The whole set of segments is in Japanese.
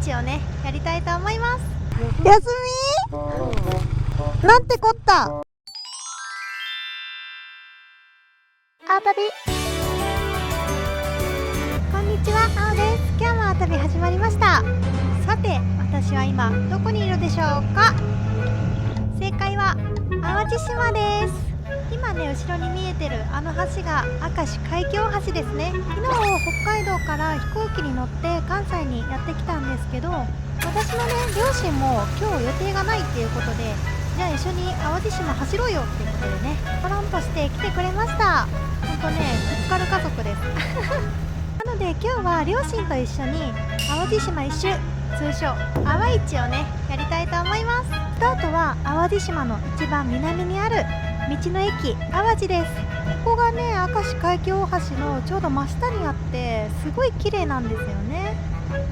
市をねやりたいと思います。やすみなんてこった。あたびこんにちは、あおです。今日もあたび始まりました。さて私は今どこにいるでしょうか。正解は淡路島です。今ね後ろに見えてるあの橋が明石海峡橋ですね。昨日北海道から飛行機に乗って関西にやってきたんですけど、私のね両親も今日予定がないっていうことで、じゃあ一緒に淡路島走ろうよっていうことでねコロンとして来てくれました。ほんとね助かる家族ですなので今日は両親と一緒に淡路島一周、通称淡市をねやりたいと思います。スタートは淡路島の一番南にある道の駅淡路です。ここがね明石海峡大橋のちょうど真下にあってすごい綺麗なんですよね。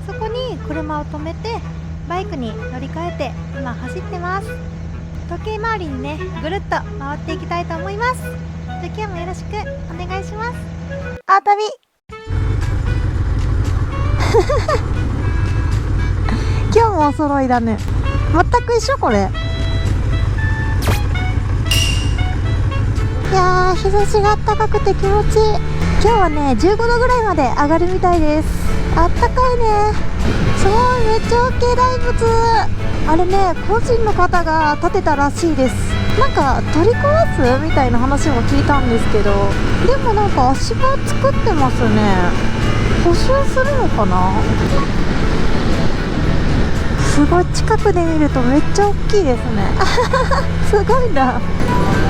そこに車を止めてバイクに乗り換えて今走ってます。時計回りにねぐるっと回っていきたいと思います。じゃあ今日もよろしくお願いします。あたび今日もお揃いだね。全く一緒これ。いやー日差しが暖かくて気持ちいい。今日はね15度ぐらいまで上がるみたいです。あったかいね。すごいめっちゃ大きい大仏。あれね個人の方が建てたらしいです。なんか取り壊すみたいな話も聞いたんですけど、でもなんか足場作ってますね。補修するのかな。すごい近くで見るとめっちゃ大きいですねすごいな。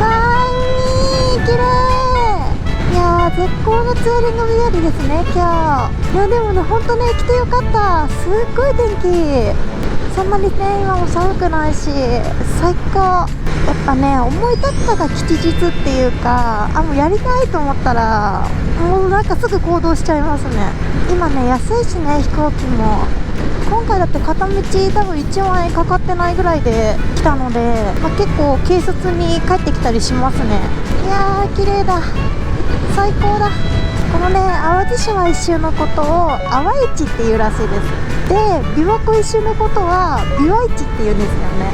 海綺麗。いやー絶好のツーリング日和ですね今日。いやでもねほんとね来てよかった。すっごい天気。そんなにね今も寒くないし最高。やっぱね思い立ったが吉日っていうか、もうやりたいと思ったらもうなんかすぐ行動しちゃいますね。今ね安いしね飛行機も。今回だって片道多分1万円かかってないぐらいで来たので、結構軽率に帰ってきたりしますね。いやー綺麗だ。最高だ。このね淡路島一周のことを淡市っていうらしいです。で琵琶湖一周のことは琵琶市っていうんですよね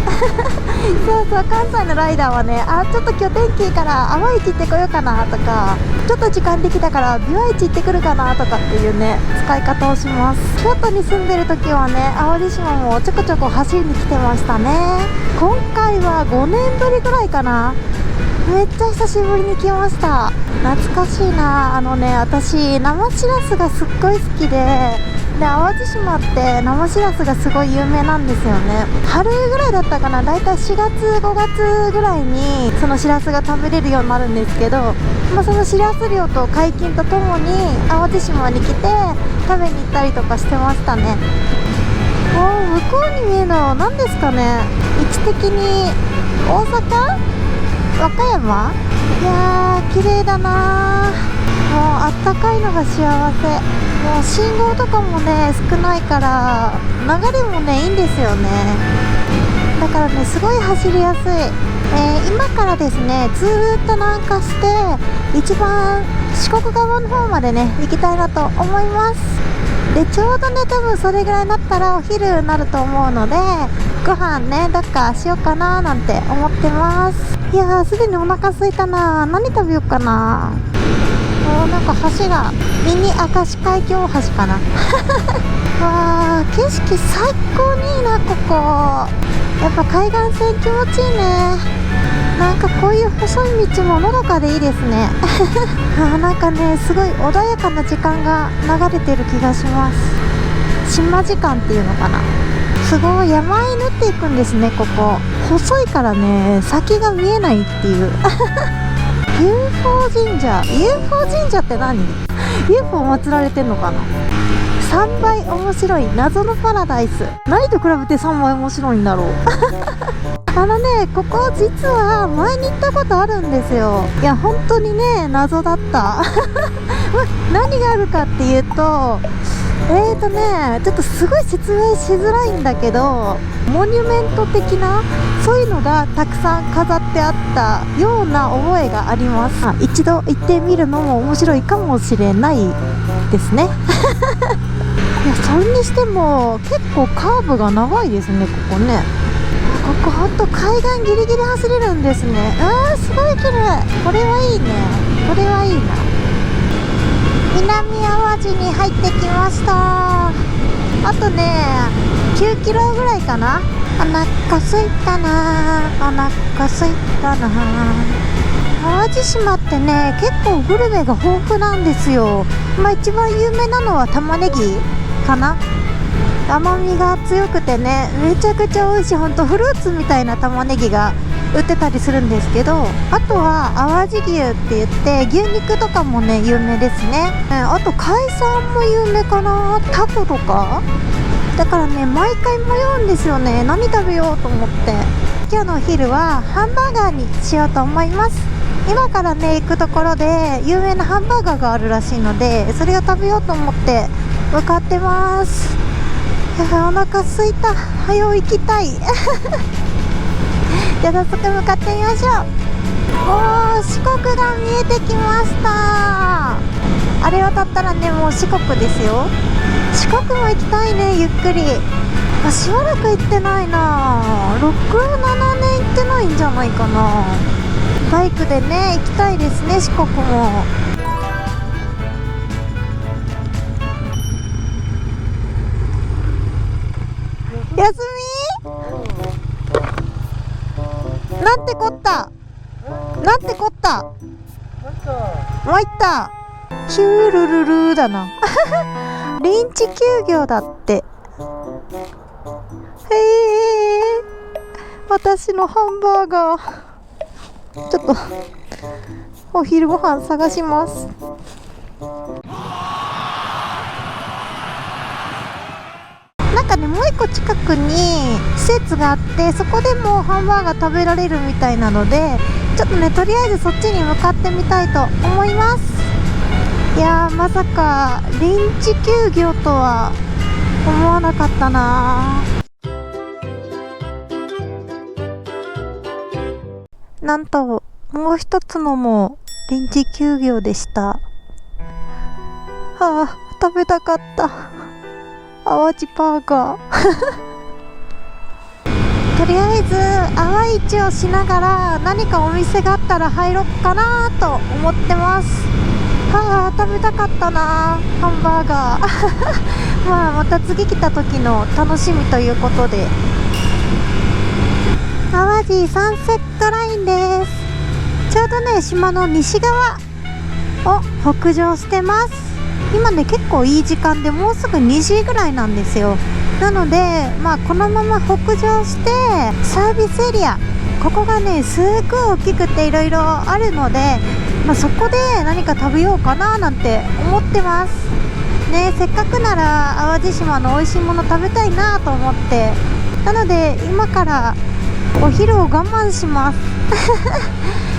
そうそう、関西のライダーはねちょっと今日天気いいから淡市行ってこようかなとか、ちょっと時間できたから琵琶市行ってくるかなとかっていうね使い方をします。京都に住んでる時はね淡路島もちょこちょこ走りに来てましたね。今回は5年ぶりぐらいかな。めっちゃ久しぶりに来ました。懐かしいな。私生しらすがすっごい好きで淡路島って生しらすがすごい有名なんですよね。春ぐらいだったかな、だいたい4月5月ぐらいにそのしらすが食べれるようになるんですけど、そのしらす漁と解禁とともに淡路島に来て食べに行ったりとかしてましたね。向こうに見えるのは何ですかね。位置的に大阪、和歌山。いやー綺麗だな。もうあったかいのが幸せ。もう信号とかもね少ないから流れもねいいんですよね。だからねすごい走りやすい。今からですねずーっと南下して一番四国側の方までね行きたいなと思います。でちょうどね多分それぐらいになったらお昼になると思うので、ご飯ねどっかしようかななんて思ってます。いやーすでにお腹空いたな。何食べようかな。なんか橋がミニ明石海峡大橋かなわー景色最高にいいなここ。やっぱ海岸線気持ちいいね。なんかこういう細い道ものどかでいいですねなんかねすごい穏やかな時間が流れてる気がします。島時間っていうのかな。すごい山あい縫っていくんですねここ。細いからね先が見えないっていうUFO 神社。 UFO 神社って何UFO 祀られてんのかな。3倍面白い謎のパラダイス。何と比べて3倍面白いんだろうここ実は前に行ったことあるんですよ。いや本当にね謎だった何があるかっていうとちょっとすごい説明しづらいんだけど、モニュメント的なそういうのがたくさん飾ってあったような覚えがあります。一度行ってみるのも面白いかもしれないですねいや、それにしても結構カーブが長いですね、ここね。ここほんと海岸ギリギリ走れるんですね。すごい綺麗。これはいいね。これはいいな。南あわじに入ってきました。あとね9キロぐらいかな。お腹すいたな、お腹すいたな。淡路島ってね結構グルメが豊富なんですよ。一番有名なのは玉ねぎかな。甘みが強くてねめちゃくちゃ美味しい、ほんとフルーツみたいな玉ねぎが売ってたりするんですけど、あとは淡路牛って言って牛肉とかもね有名ですね。あと海産も有名かな、タコとか。だからね毎回迷うんですよね、何食べようと思って。今日のお昼はハンバーガーにしようと思います。今からね行くところで有名なハンバーガーがあるらしいので、それを食べようと思って向かってます。お腹すいた、早う行きたいじゃあ早速向かってみましょう。四国が見えてきました。あれ渡ったらねもう四国ですよ。四国も行きたいね、ゆっくり。しばらく行ってないな、6、7年行ってないんじゃないかな。バイクでね行きたいですね、四国も。休み？なんてこった。なんてこった。参った。キュールルルーだな臨時休業だって。へえ、私のハンバーガー。ちょっとお昼ご飯探します。なんかねもう一個近くに施設があって、そこでもハンバーガー食べられるみたいなので、ちょっとねとりあえずそっちに向かってみたいと思います。いやー、まさか臨時休業とは思わなかったな。なんともう一つのも臨時休業でした。食べたかった淡路バーガーとりあえず淡市をしながら何かお店があったら入ろうかなと思ってます。食べたかったなハンバーガーまた次来た時の楽しみということで。淡路サンセットラインです。ちょうどね島の西側を北上してます。今ね結構いい時間でもうすぐ2時ぐらいなんですよ。なのでこのまま北上してサービスエリア、ここがねすっごい大きくていろいろあるので、そこで何か食べようかななんて思ってますね。せっかくなら淡路島の美味しいもの食べたいなと思って、なので今からお昼を我慢します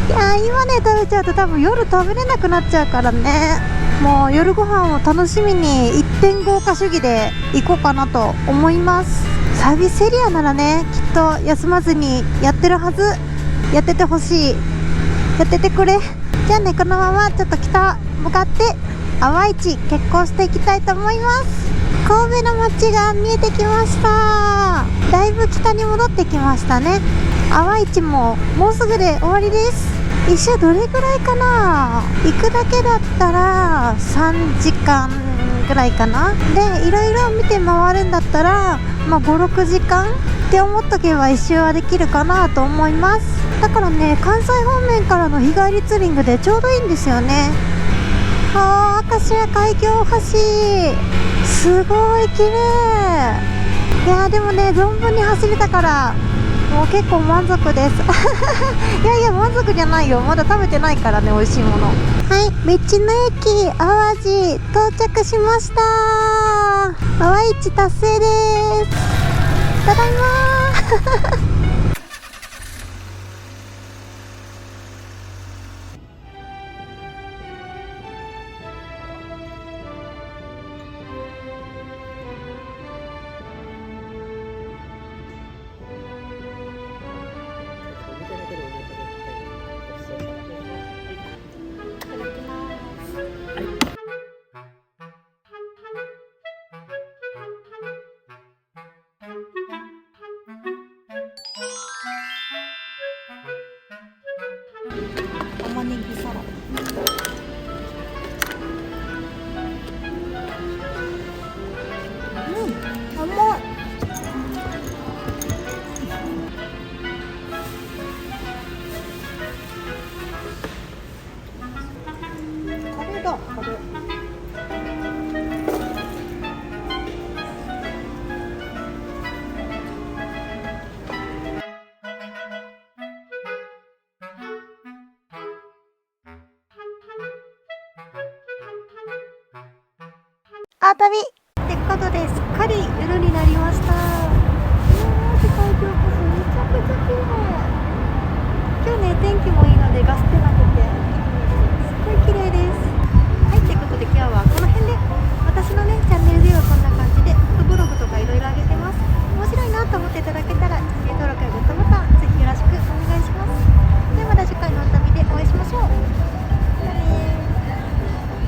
いや今ね食べちゃうと多分夜食べれなくなっちゃうからね、もう夜ご飯を楽しみに一点豪華主義で行こうかなと思います。サービスエリアならねきっと休まずにやってるはず。やっててほしい、やっててくれ。じゃあねこのままちょっと北向かって淡市結構していきたいと思います。神戸の街が見えてきました。だいぶ北に戻ってきましたね。淡市ももうすぐで終わりです。一周どれぐらいかな。行くだけだったら3時間ぐらいかな。でいろいろ見て回るんだったら5、6時間って思っとけば一周はできるかなと思います。だからね関西方面からの日帰りツーリングでちょうどいいんですよね。明石家海峡大橋すごい綺麗。いやでもね存分に走れたからもう結構満足ですいや満足じゃないよ、まだ食べてないからね美味しいもの。はい、道の駅淡路到着しました。淡市達成です。ただいま玉ねぎサラダ。甘い。カレーだ、カレー。あ、旅ってことで、すっかり夜になりました。世界境星めちゃくちゃ綺麗。今日ね、天気もいいのでガステなくて、すっごい綺麗です。はい、ってことで今日はこの辺で、私のね、チャンネルではこんな感じで、フォトブログとかいろいろ上げてます。面白いなと思っていただけたら、チャンネル登録やグッドボタン、ぜひよろしくお願いします。ではまた次回のお旅でお会いしましょう。じゃあねー。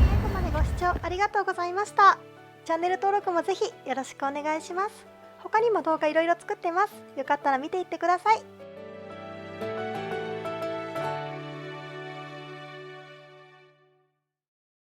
最後までご視聴ありがとうございました。チャンネル登録もぜひよろしくお願いします。他にも動画いろいろ作ってます。よかったら見ていってください。